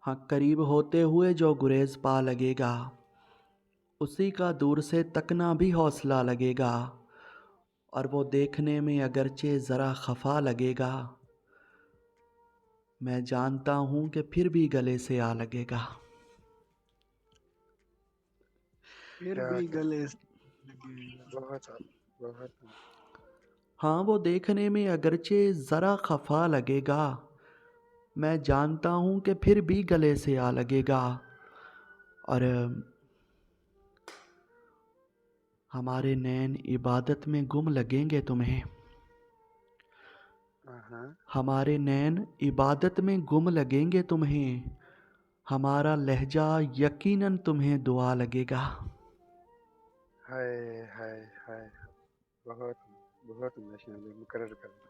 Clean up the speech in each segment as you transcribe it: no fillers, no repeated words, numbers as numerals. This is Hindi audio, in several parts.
हाँ, करीब होते हुए जो गुरेज पा लगेगा, उसी का दूर से तकना भी हौसला लगेगा। और वो देखने में अगरचे ज़रा खफा लगेगा, मैं जानता हूँ कि फिर भी गले से आ लगेगा। फिर क्या भी क्या गले से लगेगा। बहुत हाँ, वो देखने में अगरचे ज़रा खफा लगेगा, मैं जानता हूँ कि फिर भी गले से आ लगेगा। और हमारे नैन इबादत में गुम लगेंगे तुम्हें, हाँ। हमारे नैन इबादत में गुम लगेंगे तुम्हें, हमारा लहजा यकीनन तुम्हें दुआ लगेगा। हाय हाय हाय, बहुत बहुत नशे मुकर्रर करना।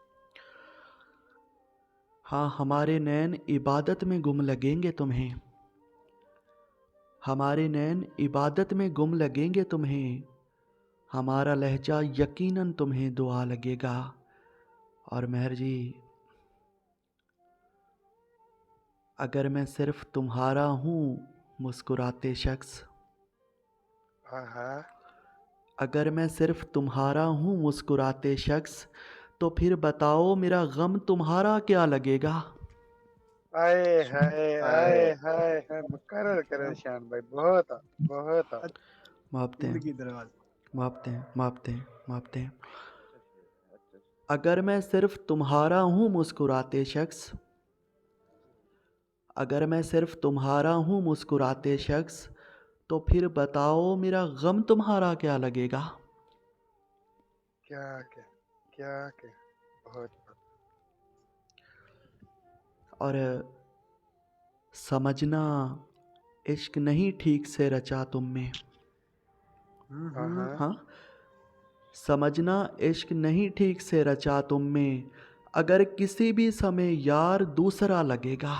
हाँ, हमारे नैन इबादत में गुम लगेंगे तुम्हें, हमारे नैन इबादत में गुम लगेंगे तुम्हें, हमारा लहजा यकीनन तुम्हें दुआ लगेगा। और मेहर जी, अगर मैं सिर्फ तुम्हारा हूँ मुस्कुराते शख्स, हाँ। अगर मैं सिर्फ तुम्हारा हूँ मुस्कुराते शख्स, तो फिर बताओ मेरा गम तुम्हारा क्या लगेगा। आए हाय आए हाय हाय, मुकर्रर करें शान भाई, बहुत मापते हैं, जिंदगी दरवाजा। मापते हैं, मापते हैं, मापते हैं। अगर मैं सिर्फ तुम्हारा हूँ मुस्कुराते शख्स, अगर मैं सिर्फ तुम्हारा हूँ मुस्कुराते शख्स, तो फिर बताओ मेरा गम तुम्हारा क्या लगेगा। क्या क्या क्या क्या, बहुत और समझना इश्क नहीं ठीक से रचा तुम में, हाँ। हाँ, समझना इश्क नहीं ठीक से रचा तुम में, अगर किसी भी समय यार दूसरा लगेगा।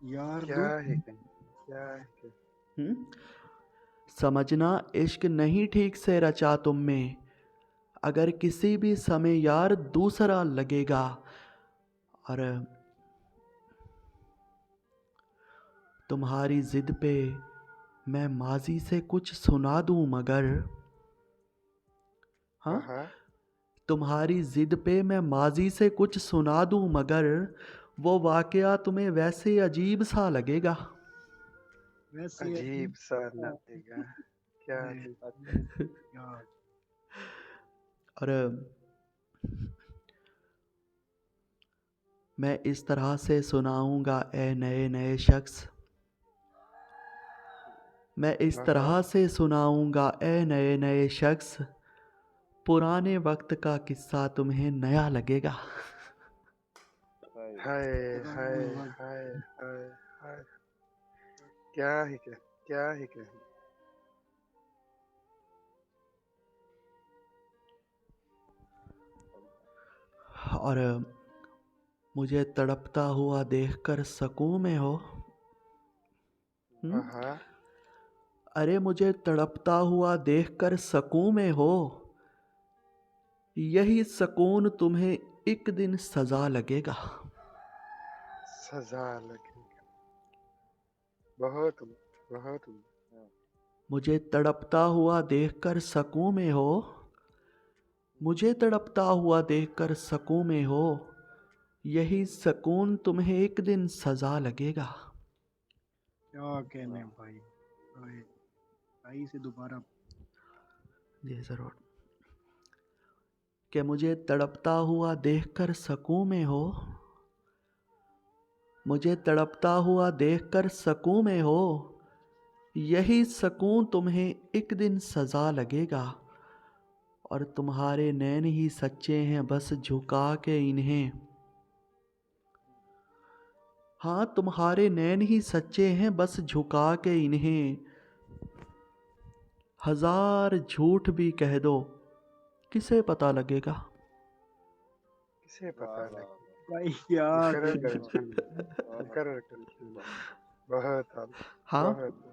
यार क्या दू है क्या है। हम्म? समझना इश्क नहीं ठीक से रचा तुम में, अगर किसी भी समय यार दूसरा लगेगा। और तुम्हारी जिद पे मैं माजी से कुछ सुना दूं मगर, हाँ, हाँ। तुम्हारी जिद पे मैं माजी से कुछ सुना दूं मगर, वो वाकया तुम्हें वैसे अजीब सा लगेगा। वैसे अजीब सा लगेगा। क्या है यार। और मैं इस तरह से सुनाऊंगा ए नए नए शख्स, मैं इस हाँ। तरह से सुनाऊंगा ए नए नए शख्स, पुराने वक्त का किस्सा तुम्हें नया लगेगा। हाय हाय पुराने वक्त। हाय हाय हाय, क्या है क्या है क्या। और मुझे तड़पता हुआ देखकर सकूं में हो, हाँ। अरे मुझे तड़पता हुआ देखकर सकूं में हो, यही सकून तुम्हें एक दिन सजा लगेगा। सजा लगेगा। बहुत बहुत। मुझे तड़पता हुआ देखकर सकूं में हो, मुझे तड़पता हुआ देखकर सकूं में हो, यही सकून तुम्हें एक दिन सजा लगेगा। क्या कहने भाई, भाई भाई से दोबारा। जी जरूर। कि मुझे तड़पता हुआ देखकर सकूं में हो, मुझे तड़पता हुआ देखकर सकूं में हो, यही सकून तुम्हें एक दिन सजा लगेगा। और तुम्हारे नैन ही सच्चे हैं बस झुका के इन्हें, हाँ, तुम्हारे नैन ही सच्चे हैं बस झुका के इन्हें, हजार झूठ भी कह दो किसे पता लगेगा। किसे पता लगे। भाई क्या मुकर्रर करें कहने। शान भाई, मुकर्रर करें शान भाई। बहुत हाँ, बहुत।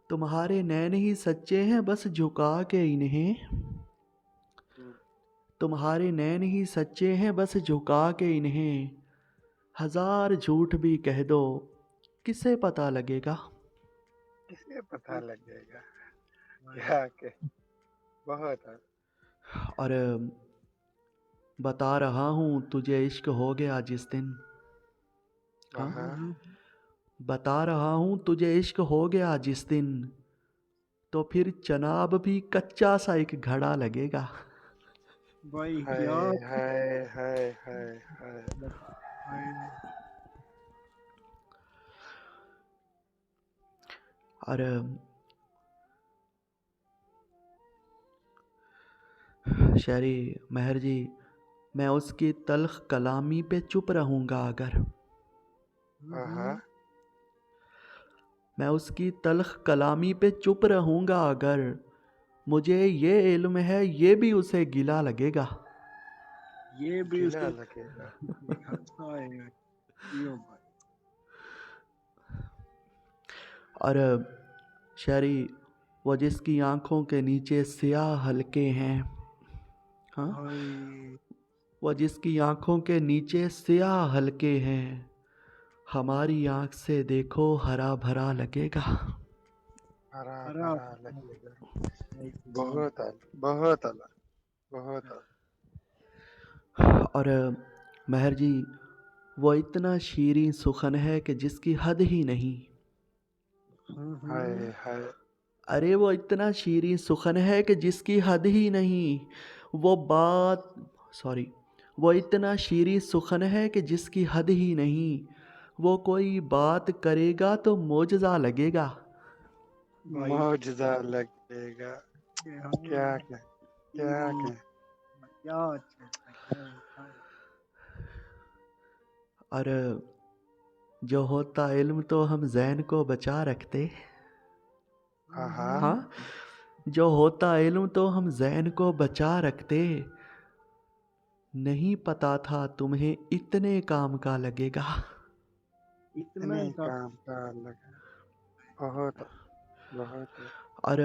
तुम्हारे नैन ही सच्चे हैं बस झुका के इन्हें, तुम्हारे नैन ही सच्चे हैं बस झुका के इन्हें, हजार झूठ भी कह दो, किसे पता लगेगा। किसे पता लगेगा। क्या के बहुत है। और बता रहा हूँ तुझे इश्क हो गया जिस दिन, हाँ, हाँ बता रहा हूँ तुझे इश्क हो गया जिस दिन, तो फिर चनाब भी कच्चा सा एक घड़ा लगेगा। भाई हाय क्या हाय हाय हाय हाय। भाई, और शायरी महर जी, मैं उसकी तल्ख कलामी पे चुप रहूँगा अगर, हाँ मैं उसकी तल्ख कलामी पे चुप रहूँगा अगर, मुझे ये इल्म है ये भी उसे गिला लगेगा। ये भी गिला उसे लगेगा। हाय यो भाई। और शायरी, वो जिसकी आंखों के नीचे स्याह हल्के हैं, हाँ, हाय वो जिसकी आंखों के नीचे स्याह हल्के हैं, हमारी आंख से देखो हरा भरा लगेगा। हरा हरा भरा लगेगा। भाई बहुत आला बहुत आला बहुत आला। और महर जी, वो इतना शीरीं सुखन है कि जिसकी हद ही नहीं। हाय हाय। अरे वो इतना शीरीं सुखन है कि जिसकी हद ही नहीं। वो बात, सॉरी, वो इतना शीरीं सुखन है कि जिसकी हद ही नहीं। वो कोई बात करेगा तो मोजज़ा लगेगा। भाई मौजदा लगेगा। क्या क्या क्या क्या। क्या अच्छा था। और जो होता इल्म तो हम जैन को बचा रखते, हाँ हाँ, जो होता इल्म तो हम जैन को बचा रखते, नहीं पता था तुम्हें इतने काम का लगेगा। इतना इतने का काम का लगा। बहुत बहुत। और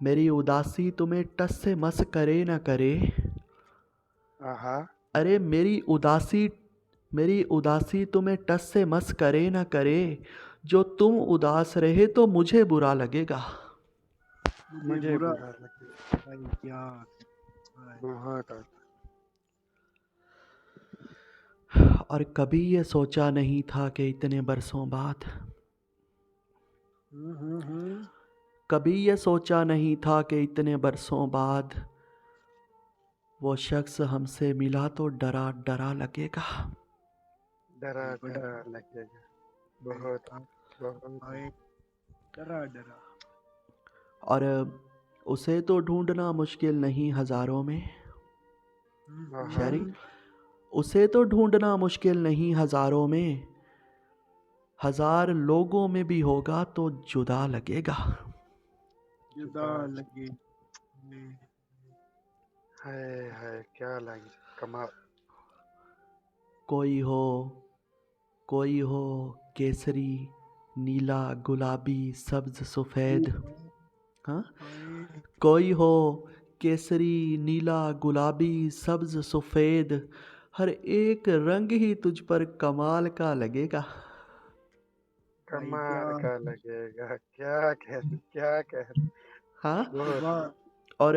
मेरी उदासी तुम्हें टस से मस करे न करे। हाँ अरे मेरी उदासी तुम्हें टस से मस करे न करे, जो तुम उदास रहे तो मुझे बुरा लगेगा। मुझे मुझे बुरा बुरा लगेगा। भाई क्या भाई। बहुत आला। और कभी ये सोचा नहीं था कि इतने बरसों बाद, हम्म। कभी ये सोचा नहीं था कि इतने बरसों बाद वो शख्स हमसे मिला तो डरा डरा लगेगा। डरा भाई डरा बड़ा लगेगा। भाई बहुत बहुत। भाई डरा डरा और उसे तो ढूंढना मुश्किल नहीं हजारों में। शायरी, हम्म। उसे तो ढूंढना मुश्किल नहीं हजारों में, हजार लोगों में भी होगा तो जुदा लगेगा। जुदा लगे हाय हाय क्या लगे कमाल। कोई हो, कोई हो केसरी, नीला, गुलाबी, सब्ज, सफ़ेद, हाँ, भाई कोई हो केसरी, नीला, गुलाबी, सब्ज, सफ़ेद, हर एक रंग ही तुझ पर कमाल का लगेगा। भाई क्या कमाल का लगेगा। क्या क्या कह। हाँ, बहुत। वाह और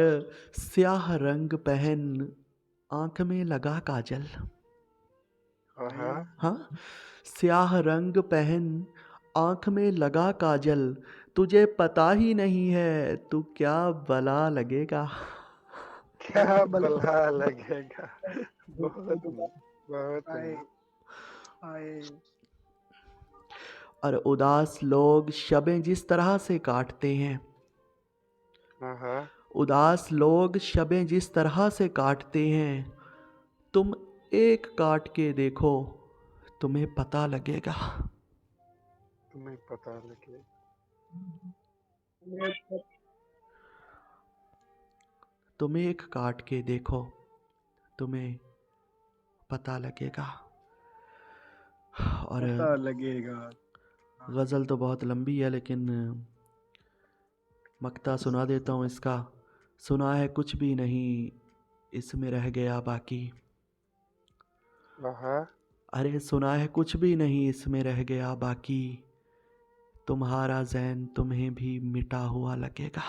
स्याह रंग पहन आंख में लगा काजल, भाई हाँ हाँ, स्याह रंग पहन आंख में लगा काजल, तुझे पता ही नहीं है तू क्या भला लगेगा। क्या भला लगेगा। बहुत बहुत। भाई भाई और उदास लोग शबें जिस तरह से काटते हैं, हाँ उदास लोग शबें जिस तरह से काटते हैं, तुम एक काट के देखो तुम्हें पता लगेगा। तुम्हें पता लगेगा। तुम एक काट के देखो तुम्हें पता लगेगा। और पता लगेगा। गज़ल तो बहुत लंबी है लेकिन मक्ता सुना देता हूँ इसका। सुना है कुछ भी नहीं, इसमें रह गया बाकी। हाँ अरे सुना है कुछ भी नहीं इसमें रह गया बाकी, तुम्हारा ज़ैन तुम्हें भी मिटा हुआ लगेगा।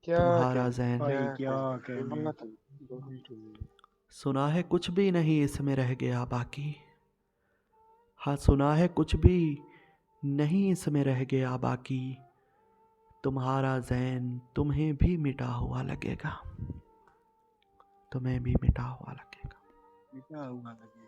क्या तुम्हारा कहने ज़ैन, भाई क्या क्या कहने कहने। बात बहुत हुई। सुना है कुछ भी नहीं इसमें रह गया बाकी। हाँ सुना है कुछ भी नहीं इसमें रह गया बाकी, तुम्हारा ज़ैन तुम्हें भी मिटा हुआ लगेगा। तुम्हें भी मिटा हुआ लगेगा। क्या हुआ लगे।